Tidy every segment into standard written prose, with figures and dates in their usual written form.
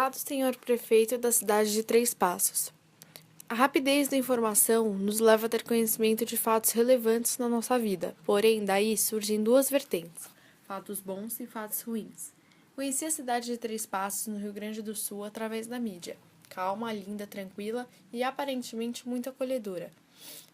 Prezado senhor prefeito da cidade de Três Passos, a rapidez da informação nos leva a ter conhecimento de fatos relevantes na nossa vida, porém, daí surgem duas vertentes, fatos bons e fatos ruins. Conheci a cidade de Três Passos, no Rio Grande do Sul, através da mídia, calma, linda, tranquila e aparentemente muito acolhedora.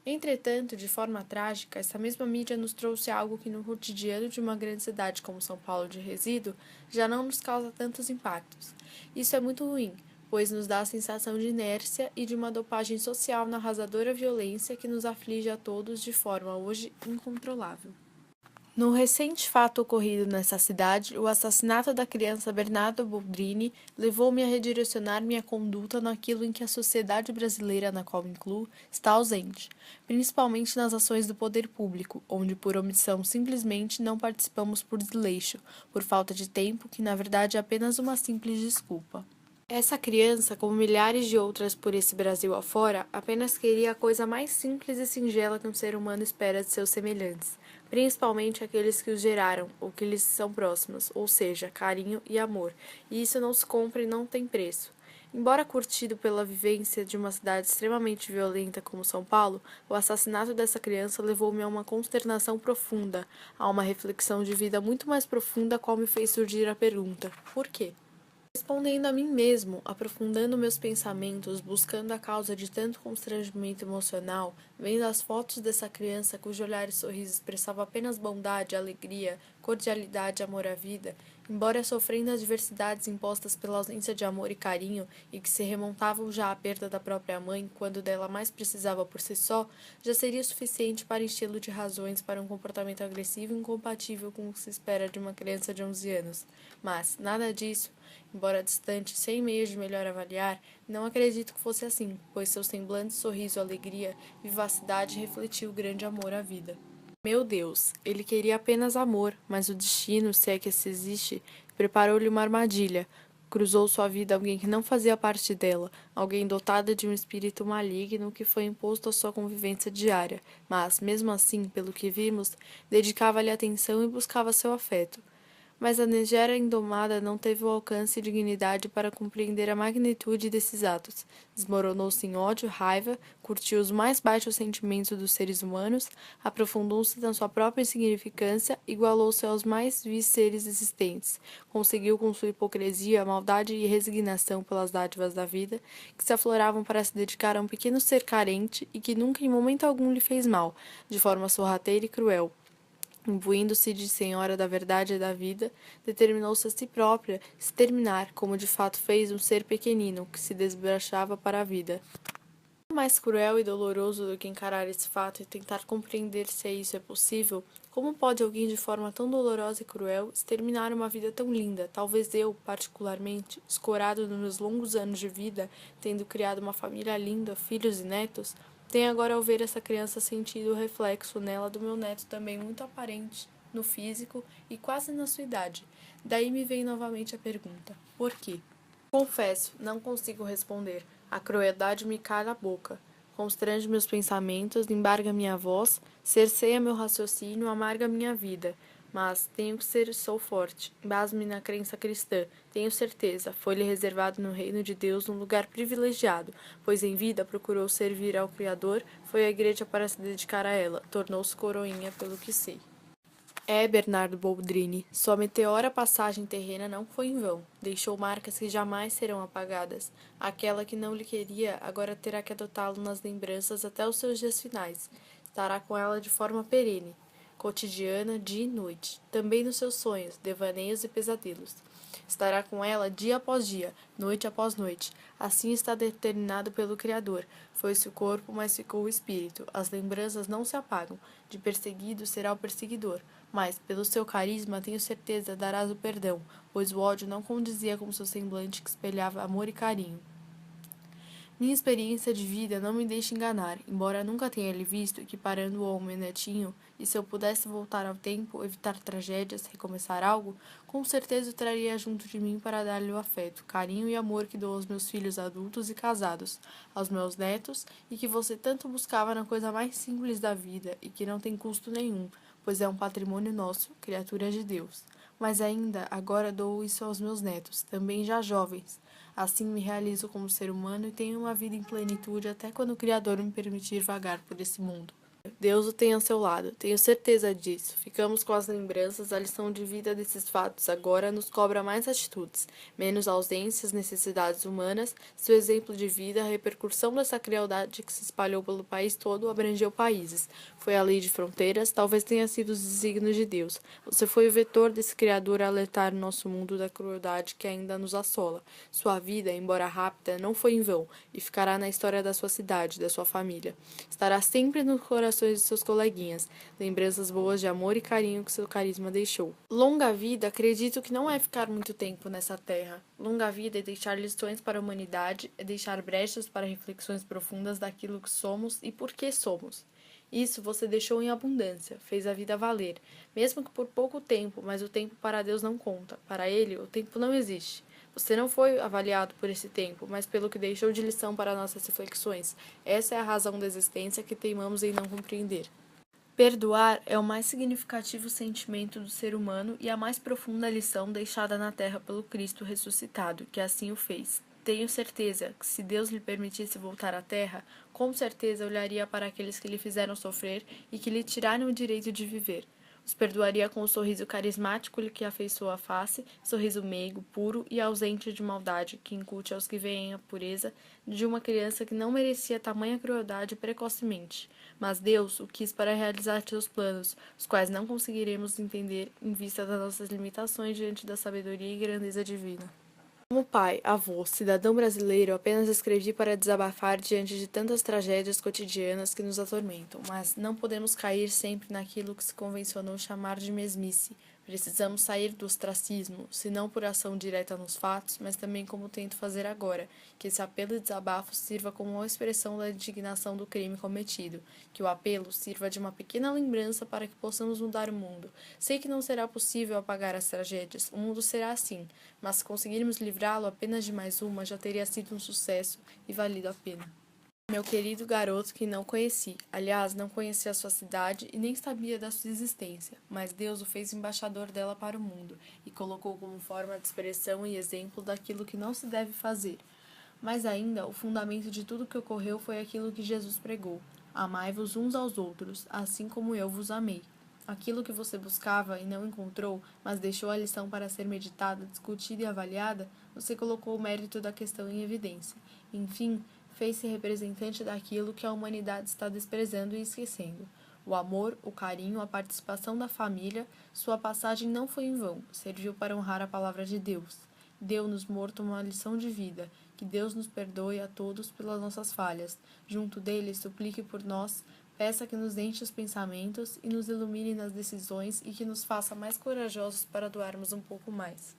Entretanto, de forma trágica, essa mesma mídia nos trouxe algo que no cotidiano de uma grande cidade como São Paulo de resíduo já não nos causa tantos impactos. Isso é muito ruim, pois nos dá a sensação de inércia e de uma dopagem social na arrasadora violência que nos aflige a todos de forma hoje incontrolável. No recente fato ocorrido nessa cidade, o assassinato da criança Bernardo Boldrini levou-me a redirecionar minha conduta naquilo em que a sociedade brasileira, na qual me incluo, está ausente, principalmente nas ações do poder público, onde por omissão simplesmente não participamos por desleixo, por falta de tempo, que na verdade é apenas uma simples desculpa. Essa criança, como milhares de outras por esse Brasil afora, apenas queria a coisa mais simples e singela que um ser humano espera de seus semelhantes, principalmente aqueles que os geraram ou que lhes são próximos, ou seja, carinho e amor, e isso não se compra e não tem preço. Embora curtido pela vivência de uma cidade extremamente violenta como São Paulo, o assassinato dessa criança levou-me a uma consternação profunda, a uma reflexão de vida muito mais profunda, a qual me fez surgir a pergunta: por quê? Respondendo a mim mesmo, aprofundando meus pensamentos, buscando a causa de tanto constrangimento emocional, vendo as fotos dessa criança cujo olhar e sorriso expressava apenas bondade, alegria, cordialidade e amor à vida, embora sofrendo as adversidades impostas pela ausência de amor e carinho e que se remontavam já à perda da própria mãe, quando dela mais precisava por si só, já seria suficiente para enchê-lo de razões para um comportamento agressivo e incompatível com o que se espera de uma criança de 11 anos. Mas, nada disso, embora distante, sem meios de melhor avaliar, não acredito que fosse assim, pois seu semblante, sorriso, alegria, vivacidade refletiu grande amor à vida. Meu Deus, ele queria apenas amor, mas o destino, se é que esse existe, preparou-lhe uma armadilha. Cruzou sua vida alguém que não fazia parte dela, alguém dotado de um espírito maligno que foi imposto à sua convivência diária, mas, mesmo assim, pelo que vimos, dedicava-lhe atenção e buscava seu afeto. Mas a Negera indomada não teve o alcance e dignidade para compreender a magnitude desses atos. Desmoronou-se em ódio, raiva, curtiu os mais baixos sentimentos dos seres humanos, aprofundou-se na sua própria insignificância, igualou-se aos mais vis seres existentes. Conseguiu com sua hipocrisia, maldade e resignação pelas dádivas da vida, que se afloravam para se dedicar a um pequeno ser carente e que nunca em momento algum lhe fez mal, de forma sorrateira e cruel. Imbuindo-se de senhora da verdade e da vida, determinou-se a si própria exterminar, como de fato fez um ser pequenino que se desbrachava para a vida. Mais cruel e doloroso do que encarar esse fato e tentar compreender se isso é possível, como pode alguém de forma tão dolorosa e cruel exterminar uma vida tão linda? Talvez eu, particularmente, escorado nos meus longos anos de vida, tendo criado uma família linda, filhos e netos, tenha agora ao ver essa criança sentido o reflexo nela do meu neto também muito aparente no físico e quase na sua idade. Daí me vem novamente a pergunta: por quê? Confesso, não consigo responder. A crueldade me cala a boca, constrange meus pensamentos, embarga minha voz, cerceia meu raciocínio, amarga minha vida. Mas tenho que ser, sou forte, embaso-me na crença cristã, tenho certeza, foi-lhe reservado no reino de Deus um lugar privilegiado, pois em vida procurou servir ao Criador, foi à igreja para se dedicar a ela, tornou-se coroinha pelo que sei. Bernardo Boldrini, sua meteora passagem terrena não foi em vão. Deixou marcas que jamais serão apagadas. Aquela que não lhe queria agora terá que adotá-lo nas lembranças até os seus dias finais. Estará com ela de forma perene, cotidiana, dia e noite. Também nos seus sonhos, devaneios e pesadelos. Estará com ela dia após dia, noite após noite. Assim está determinado pelo Criador. Foi-se o corpo, mas ficou o espírito. As lembranças não se apagam. De perseguido será o perseguidor. Mas, pelo seu carisma, tenho certeza, darás o perdão, pois o ódio não condizia com seu semblante que espelhava amor e carinho. Minha experiência de vida não me deixa enganar, embora nunca tenha lhe visto equiparando-o ao meu netinho, e se eu pudesse voltar ao tempo, evitar tragédias, recomeçar algo, com certeza o traria junto de mim para dar-lhe o afeto, carinho e amor que dou aos meus filhos adultos e casados, aos meus netos, e que você tanto buscava na coisa mais simples da vida, e que não tem custo nenhum, pois é um patrimônio nosso, criaturas de Deus. Mas ainda, agora dou isso aos meus netos, também já jovens, Assim me realizo como ser humano e tenho uma vida em plenitude até quando o Criador me permitir vagar por esse mundo. Deus o tem ao seu lado, tenho certeza disso. Ficamos com as lembranças, a lição de vida desses fatos agora nos cobra mais atitudes, menos ausências, necessidades humanas. Seu exemplo de vida, a repercussão dessa crueldade que se espalhou pelo país todo, abrangeu países. Foi a lei de fronteiras, talvez tenha sido os desígnios de Deus. Você foi o vetor desse Criador a alertar o nosso mundo da crueldade que ainda nos assola. Sua vida, embora rápida, não foi em vão, e ficará na história da sua cidade, da sua família. Estará sempre nos corações de seus coleguinhas, lembranças boas de amor e carinho que seu carisma deixou. Longa vida, acredito que não é ficar muito tempo nessa terra. Longa vida é deixar lições para a humanidade, é deixar brechas para reflexões profundas daquilo que somos e por que somos. Isso você deixou em abundância, fez a vida valer, mesmo que por pouco tempo, mas o tempo para Deus não conta. Para Ele, o tempo não existe. Você não foi avaliado por esse tempo, mas pelo que deixou de lição para nossas reflexões. Essa é a razão da existência que teimamos em não compreender. Perdoar é o mais significativo sentimento do ser humano e a mais profunda lição deixada na terra pelo Cristo ressuscitado, que assim o fez. Tenho certeza que, se Deus lhe permitisse voltar à terra, com certeza olharia para aqueles que lhe fizeram sofrer e que lhe tiraram o direito de viver. Os perdoaria com o sorriso carismático que afeiçoa a face, sorriso meigo, puro e ausente de maldade, que incute aos que veem a pureza de uma criança que não merecia tamanha crueldade precocemente. Mas Deus o quis para realizar seus planos, os quais não conseguiremos entender em vista das nossas limitações diante da sabedoria e grandeza divina. Como pai, avô, cidadão brasileiro, apenas escrevi para desabafar diante de tantas tragédias cotidianas que nos atormentam, mas não podemos cair sempre naquilo que se convencionou chamar de mesmice. Precisamos sair do ostracismo, se não por ação direta nos fatos, mas também como tento fazer agora, que esse apelo e desabafo sirva como uma expressão da indignação do crime cometido, que o apelo sirva de uma pequena lembrança para que possamos mudar o mundo. Sei que não será possível apagar as tragédias, o mundo será assim, mas se conseguirmos livrá-lo apenas de mais uma, já teria sido um sucesso e valido a pena. Meu querido garoto que não conheci. Aliás, não conhecia a sua cidade e nem sabia da sua existência, mas Deus o fez embaixador dela para o mundo e colocou como forma de expressão e exemplo daquilo que não se deve fazer. Mas ainda, o fundamento de tudo que ocorreu foi aquilo que Jesus pregou: amai-vos uns aos outros, assim como eu vos amei. Aquilo que você buscava e não encontrou, mas deixou a lição para ser meditada, discutida e avaliada, você colocou o mérito da questão em evidência. Enfim, fez-se representante daquilo que a humanidade está desprezando e esquecendo. O amor, o carinho, a participação da família, sua passagem não foi em vão, serviu para honrar a palavra de Deus. Deu-nos morto uma lição de vida, que Deus nos perdoe a todos pelas nossas falhas. Junto dele, suplique por nós, peça que nos enche os pensamentos e nos ilumine nas decisões e que nos faça mais corajosos para doarmos um pouco mais.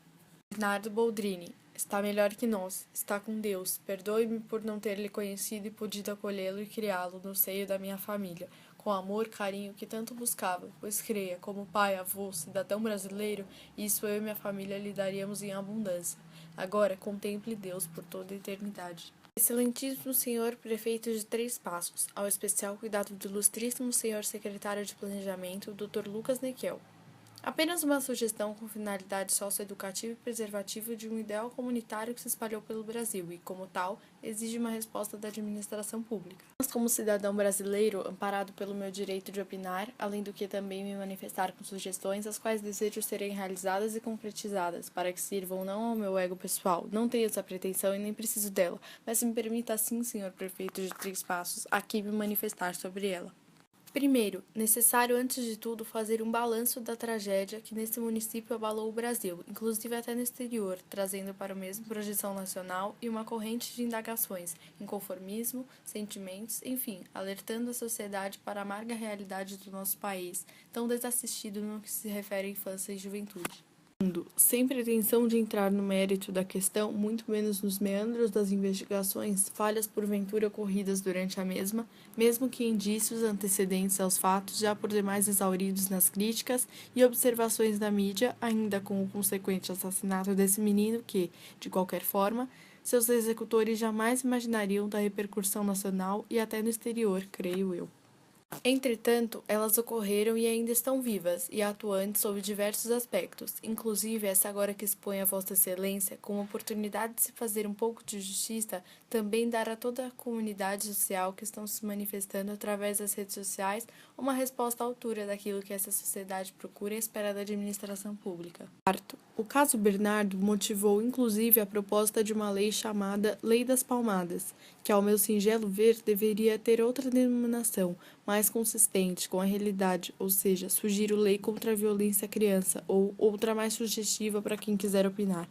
Bernardo Boldrini. Está melhor que nós, está com Deus. Perdoe-me por não ter lhe conhecido e podido acolhê-lo e criá-lo no seio da minha família, com amor e carinho que tanto buscava, pois creia, como pai, avô, cidadão brasileiro, isso eu e minha família lhe daríamos em abundância. Agora, contemple Deus por toda a eternidade. Excelentíssimo senhor prefeito de Três Passos, ao especial cuidado do ilustríssimo senhor secretário de Planejamento, Dr. Lucas Nequel. Apenas uma sugestão com finalidade socioeducativa e preservativa de um ideal comunitário que se espalhou pelo Brasil e, como tal, exige uma resposta da administração pública. Mas, como cidadão brasileiro, amparado pelo meu direito de opinar, além do que também me manifestar com sugestões, as quais desejo serem realizadas e concretizadas, para que sirvam não ao meu ego pessoal, não tenho essa pretensão e nem preciso dela, mas me permita assim, senhor prefeito de Três Passos, aqui me manifestar sobre ela. Primeiro, necessário antes de tudo fazer um balanço da tragédia que nesse município abalou o Brasil, inclusive até no exterior, trazendo para o mesmo projeção nacional e uma corrente de indagações, inconformismo, sentimentos, enfim, alertando a sociedade para a amarga realidade do nosso país, tão desassistido no que se refere à infância e juventude. Sem pretensão de entrar no mérito da questão, muito menos nos meandros das investigações, falhas porventura ocorridas durante a mesma, mesmo que indícios antecedentes aos fatos já por demais exauridos nas críticas e observações da mídia, ainda com o consequente assassinato desse menino que, de qualquer forma, seus executores jamais imaginariam da repercussão nacional e até no exterior, creio eu. Entretanto, elas ocorreram e ainda estão vivas e atuantes sob diversos aspectos, inclusive essa agora que expõe a Vossa Excelência, com a oportunidade de se fazer um pouco de justiça, também dar a toda a comunidade social que estão se manifestando através das redes sociais uma resposta à altura daquilo que essa sociedade procura e espera da administração pública. Quarto, o caso Bernardo motivou inclusive a proposta de uma lei chamada Lei das Palmadas, que ao meu singelo ver deveria ter outra denominação, mais consistente com a realidade, ou seja, sugiro lei contra a violência à criança ou outra mais sugestiva para quem quiser opinar.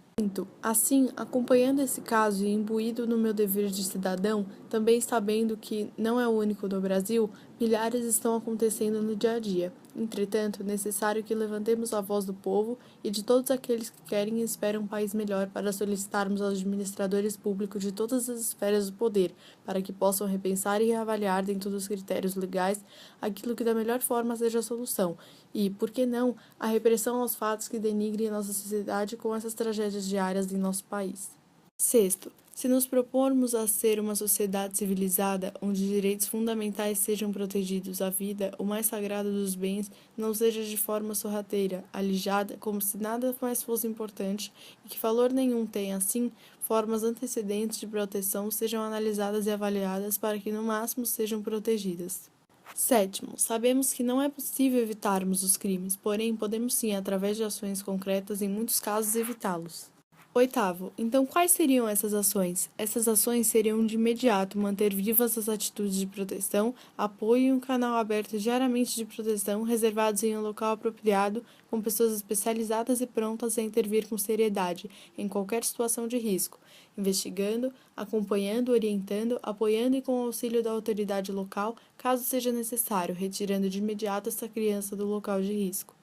Assim, acompanhando esse caso e imbuído no meu dever de cidadão, também sabendo que não é o único no Brasil, milhares estão acontecendo no dia a dia. Entretanto, é necessário que levantemos a voz do povo e de todos aqueles que querem e esperam um país melhor para solicitarmos aos administradores públicos de todas as esferas do poder, para que possam repensar e reavaliar dentro dos critérios legais aquilo que da melhor forma seja a solução e, por que não, a repressão aos fatos que denigrem a nossa sociedade com essas tragédias diárias em nosso país. Sexto, se nos propormos a ser uma sociedade civilizada, onde direitos fundamentais sejam protegidos, a vida, o mais sagrado dos bens, não seja de forma sorrateira, alijada, como se nada mais fosse importante, e que valor nenhum tem, assim, formas antecedentes de proteção sejam analisadas e avaliadas para que, no máximo, sejam protegidas. Sétimo, sabemos que não é possível evitarmos os crimes, porém podemos sim, através de ações concretas, em muitos casos, evitá-los. Oitavo, então quais seriam essas ações? Essas ações seriam de imediato manter vivas as atitudes de proteção, apoio e um canal aberto diariamente de proteção, reservados em um local apropriado, com pessoas especializadas e prontas a intervir com seriedade em qualquer situação de risco, investigando, acompanhando, orientando, apoiando e com o auxílio da autoridade local, caso seja necessário, retirando de imediato essa criança do local de risco.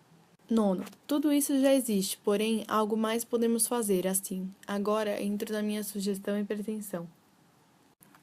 Nono, tudo isso já existe, porém, algo mais podemos fazer, assim. Agora entro na minha sugestão e pretensão.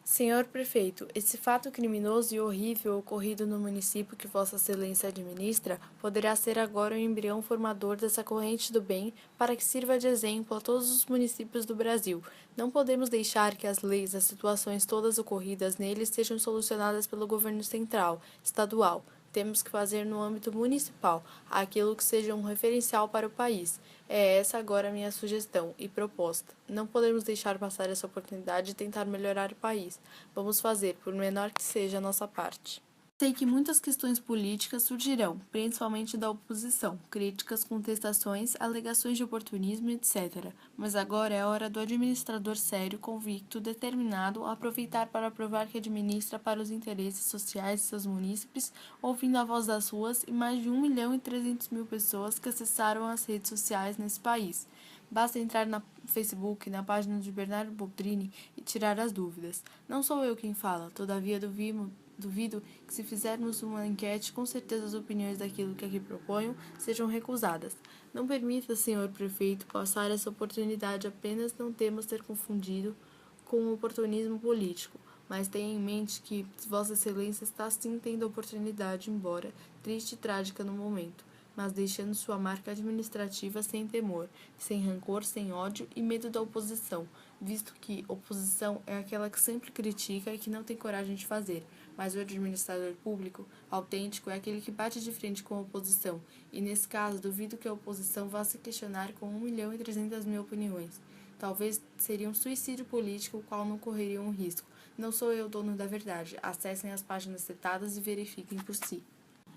Senhor Prefeito, esse fato criminoso e horrível ocorrido no município que Vossa Excelência administra poderá ser agora o embrião formador dessa corrente do bem para que sirva de exemplo a todos os municípios do Brasil. Não podemos deixar que as leis, as situações todas ocorridas neles sejam solucionadas pelo governo central, estadual. Temos que fazer no âmbito municipal aquilo que seja um referencial para o país. É essa agora a minha sugestão e proposta. Não podemos deixar passar essa oportunidade de tentar melhorar o país. Vamos fazer, por menor que seja a nossa parte. Sei que muitas questões políticas surgirão, principalmente da oposição, críticas, contestações, alegações de oportunismo, etc. Mas agora é a hora do administrador sério, convicto, determinado a aproveitar para provar que administra para os interesses sociais de seus munícipes, ouvindo a voz das ruas e mais de 1.300.000 pessoas que acessaram as redes sociais nesse país. Basta entrar no Facebook, na página de Bernardo Boldrini e tirar as dúvidas. Não sou eu quem fala, todavia duvido que se fizermos uma enquete, com certeza as opiniões daquilo que aqui proponho sejam recusadas. Não permita, senhor prefeito, passar essa oportunidade, apenas não temos ter confundido com o oportunismo político, mas tenha em mente que Vossa Excelência está sim tendo a oportunidade, embora triste e trágica no momento, mas deixando sua marca administrativa sem temor, sem rancor, sem ódio e medo da oposição, visto que oposição é aquela que sempre critica e que não tem coragem de fazer, mas o administrador público autêntico é aquele que bate de frente com a oposição, e nesse caso duvido que a oposição vá se questionar com 1.300.000 opiniões. Talvez seria um suicídio político o qual não correria um risco. Não sou eu dono da verdade. Acessem as páginas citadas e verifiquem por si.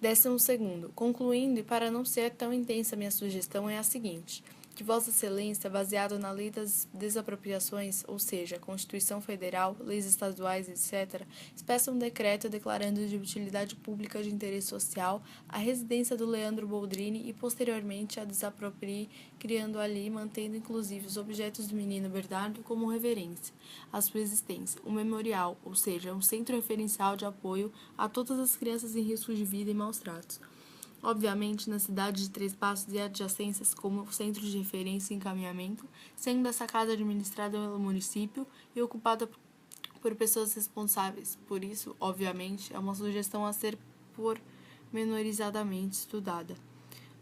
12º. Concluindo, e para não ser tão intensa minha sugestão, é a seguinte: que Vossa Excelência, baseado na Lei das Desapropriações, ou seja, Constituição Federal, leis estaduais, etc., expeça um decreto declarando de utilidade pública de interesse social a residência do Leandro Boldrini e, posteriormente, a desaproprie, criando ali e mantendo inclusive os objetos do menino Bernardo como reverência à sua existência, um memorial, ou seja, um centro referencial de apoio a todas as crianças em risco de vida e maus tratos. Obviamente, na cidade de Três Passos e adjacências como centro de referência e encaminhamento, sendo essa casa administrada pelo município e ocupada por pessoas responsáveis. Por isso, obviamente, é uma sugestão a ser pormenorizadamente estudada.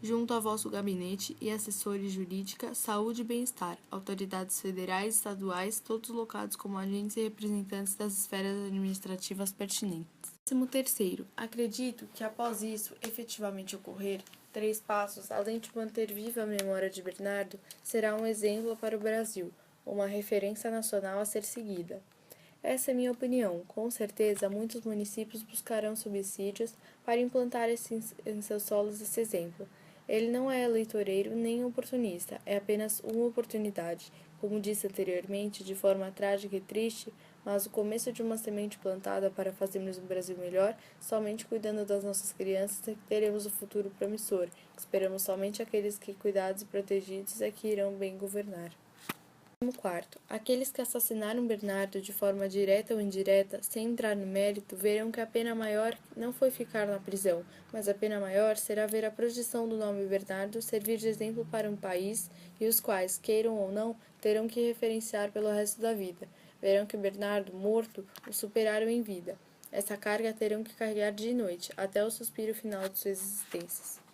Junto a vosso gabinete e assessores jurídica, saúde e bem-estar, autoridades federais e estaduais, todos locados como agentes e representantes das esferas administrativas pertinentes. 13º, acredito que após isso efetivamente ocorrer, Três Passos, além de manter viva a memória de Bernardo, será um exemplo para o Brasil, uma referência nacional a ser seguida. Essa é minha opinião. Com certeza, muitos municípios buscarão subsídios para implantar em seus solos esse exemplo. Ele não é eleitoreiro nem oportunista, é apenas uma oportunidade, como disse anteriormente, de forma trágica e triste, mas o começo de uma semente plantada para fazermos um Brasil melhor, somente cuidando das nossas crianças é que teremos um futuro promissor. Esperamos somente aqueles que, cuidados e protegidos, é que irão bem governar. 14. Aqueles que assassinaram Bernardo de forma direta ou indireta, sem entrar no mérito, verão que a pena maior não foi ficar na prisão, mas a pena maior será ver a projeção do nome Bernardo servir de exemplo para um país e os quais, queiram ou não, terão que referenciar pelo resto da vida. Verão que Bernardo, morto, o superaram em vida. Essa carga terão que carregar de noite, até o suspiro final de suas existências.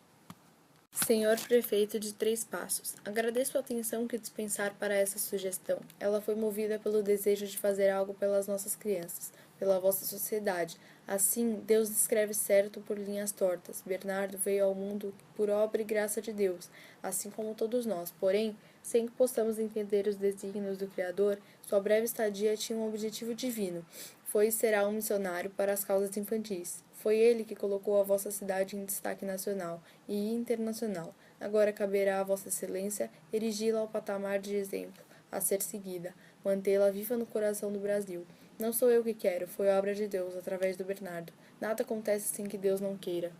Senhor Prefeito de Três Passos, agradeço a atenção que dispensar para essa sugestão. Ela foi movida pelo desejo de fazer algo pelas nossas crianças, pela vossa sociedade. Assim, Deus escreve certo por linhas tortas. Bernardo veio ao mundo por obra e graça de Deus, assim como todos nós. Porém, sem que possamos entender os desígnios do Criador, sua breve estadia tinha um objetivo divino. Foi e será um missionário para as causas infantis. Foi ele que colocou a vossa cidade em destaque nacional e internacional. Agora caberá a vossa excelência erigi-la ao patamar de exemplo, a ser seguida, mantê-la viva no coração do Brasil. Não sou eu que quero, foi obra de Deus, através do Bernardo. Nada acontece sem que Deus não queira.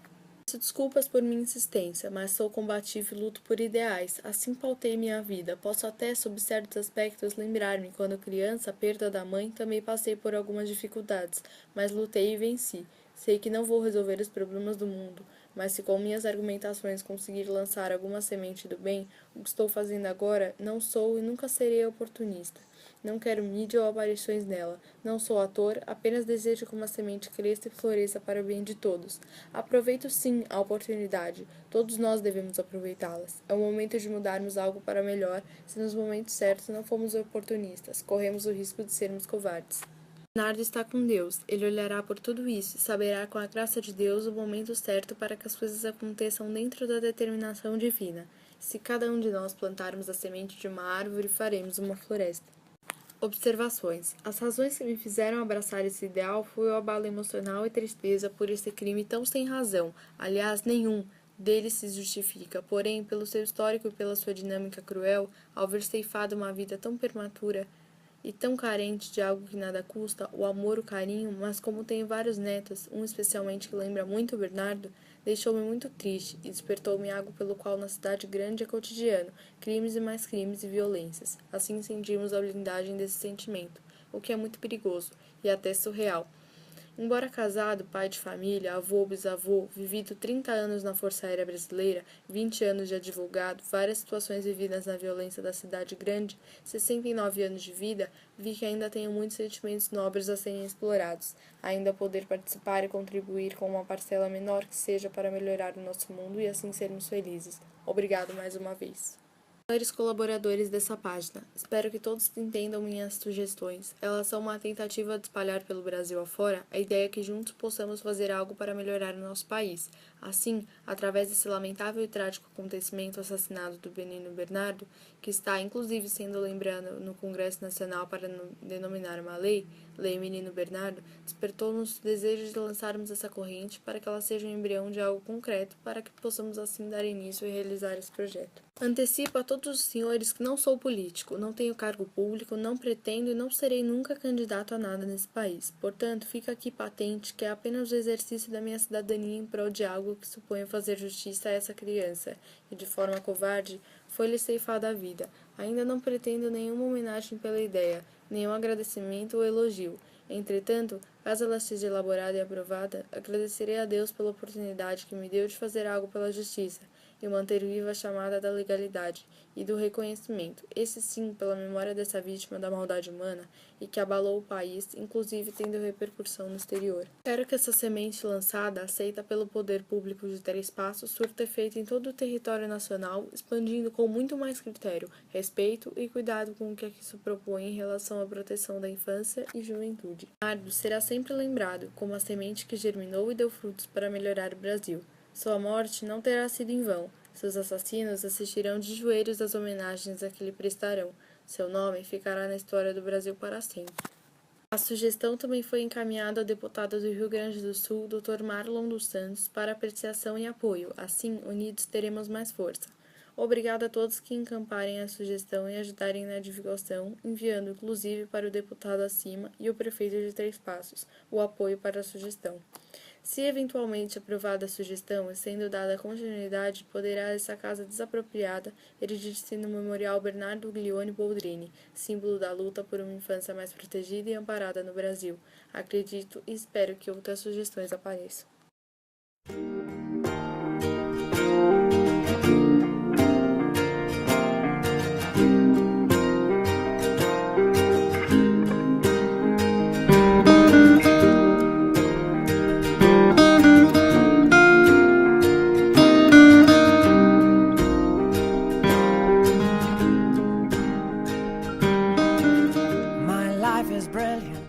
Peço desculpas por minha insistência, mas sou combativo e luto por ideais. Assim pautei minha vida. Posso até, sob certos aspectos, lembrar-me, quando criança, a perda da mãe, também passei por algumas dificuldades, mas lutei e venci. Sei que não vou resolver os problemas do mundo, mas se com minhas argumentações conseguir lançar alguma semente do bem, o que estou fazendo agora, não sou e nunca serei oportunista. Não quero mídia ou aparições nela. Não sou ator, apenas desejo que uma semente cresça e floresça para o bem de todos. Aproveito sim a oportunidade. Todos nós devemos aproveitá-las. É o momento de mudarmos algo para melhor, se nos momentos certos não formos oportunistas. Corremos o risco de sermos covardes. Bernardo está com Deus. Ele olhará por tudo isso e saberá, com a graça de Deus, o momento certo para que as coisas aconteçam dentro da determinação divina. Se cada um de nós plantarmos a semente de uma árvore, faremos uma floresta. Observações. As razões que me fizeram abraçar esse ideal foi o abalo emocional e tristeza por esse crime tão sem razão. Aliás, nenhum deles se justifica. Porém, pelo seu histórico e pela sua dinâmica cruel, ao ver ceifado uma vida tão prematura e tão carente de algo que nada custa, o amor, o carinho, mas como tenho vários netos, um especialmente que lembra muito o Bernardo, deixou-me muito triste e despertou-me algo pelo qual na cidade grande é cotidiano, crimes e mais crimes e violências. Assim sentimos a blindagem desse sentimento, o que é muito perigoso e até surreal. Embora casado, pai de família, avô, bisavô, vivido 30 anos na Força Aérea Brasileira, 20 anos de advogado, várias situações vividas na violência da cidade grande, 69 anos de vida, vi que ainda tenho muitos sentimentos nobres a serem explorados, ainda poder participar e contribuir com uma parcela menor que seja para melhorar o nosso mundo e assim sermos felizes. Obrigado mais uma vez. Senhores colaboradores dessa página, espero que todos entendam minhas sugestões. Elas são uma tentativa de espalhar pelo Brasil afora a ideia que juntos possamos fazer algo para melhorar o nosso país. Assim, através desse lamentável e trágico acontecimento, o assassinato do menino Bernardo, que está inclusive sendo lembrado no Congresso Nacional para denominar uma lei, Lei Menino Bernardo, despertou-nos o desejo de lançarmos essa corrente para que ela seja um embrião de algo concreto, para que possamos assim dar início e realizar esse projeto. Antecipo a todos os senhores que não sou político, não tenho cargo público, não pretendo e não serei nunca candidato a nada nesse país. Portanto, fica aqui patente que é apenas o exercício da minha cidadania em prol de algo que suponho fazer justiça a essa criança, e de forma covarde foi-lhe ceifada a vida. Ainda não pretendo nenhuma homenagem pela ideia, nenhum agradecimento ou elogio. Entretanto, caso ela seja elaborada e aprovada, agradecerei a Deus pela oportunidade que me deu de fazer algo pela justiça, e manter viva a chamada da legalidade e do reconhecimento, esse sim pela memória dessa vítima da maldade humana e que abalou o país, inclusive tendo repercussão no exterior. Quero que essa semente lançada, aceita pelo poder público de Três Passos, surta efeito em todo o território nacional, expandindo com muito mais critério, respeito e cuidado com o que aqui se propõe em relação à proteção da infância e juventude. Bernardo será sempre lembrado como a semente que germinou e deu frutos para melhorar o Brasil. Sua morte não terá sido em vão. Seus assassinos assistirão de joelhos às homenagens a que lhe prestarão. Seu nome ficará na história do Brasil para sempre. A sugestão também foi encaminhada ao deputado do Rio Grande do Sul, Dr. Marlon dos Santos, para apreciação e apoio. Assim, unidos teremos mais força. Obrigado a todos que encamparem a sugestão e ajudarem na divulgação, enviando inclusive para o deputado acima e o prefeito de Três Passos o apoio para a sugestão. Se eventualmente aprovada a sugestão e sendo dada continuidade, poderá essa casa desapropriada erigir-se no Memorial Bernardo Glione Boldrini, símbolo da luta por uma infância mais protegida e amparada no Brasil. Acredito e espero que outras sugestões apareçam. My life is brilliant,